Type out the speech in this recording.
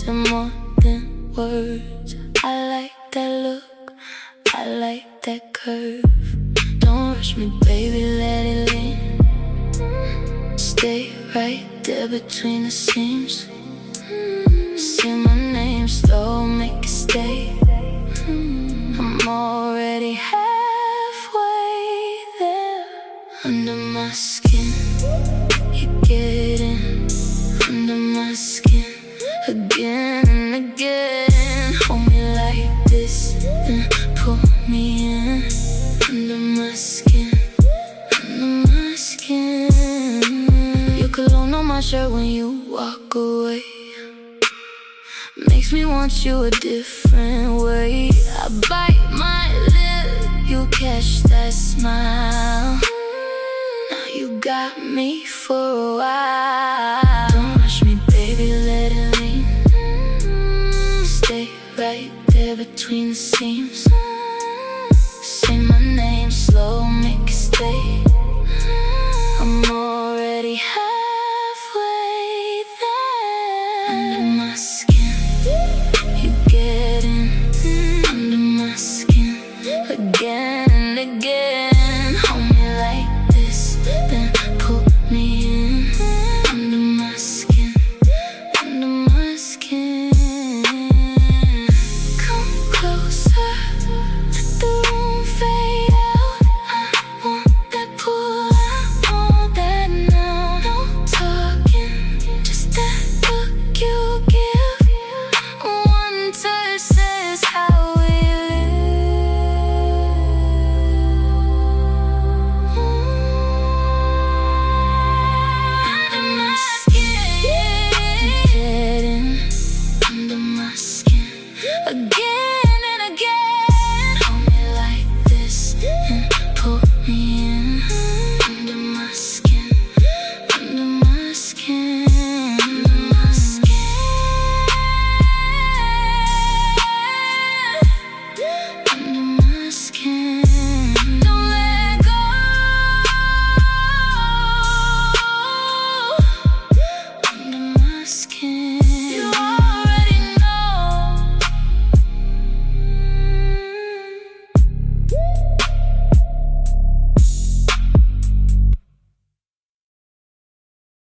said more than words. I like that look, I like that curve. Don't rush me, baby, let it lean. Stay right there between the seams. Say my name slow, make it stay. I'm already halfway there. Under my skin, you're getting under my skin again and again. Hold me like this, then pull me in. Under my skin, under my skin. Your cologne on my shirt when you walk away makes me want you a different way. I bite my lip, you catch that smile. Now you got me for a while. Don't rush me, baby, let it lean. Stay right there between the seams. Say my name slow, make it stay. I'm already halfway there. Under my skin,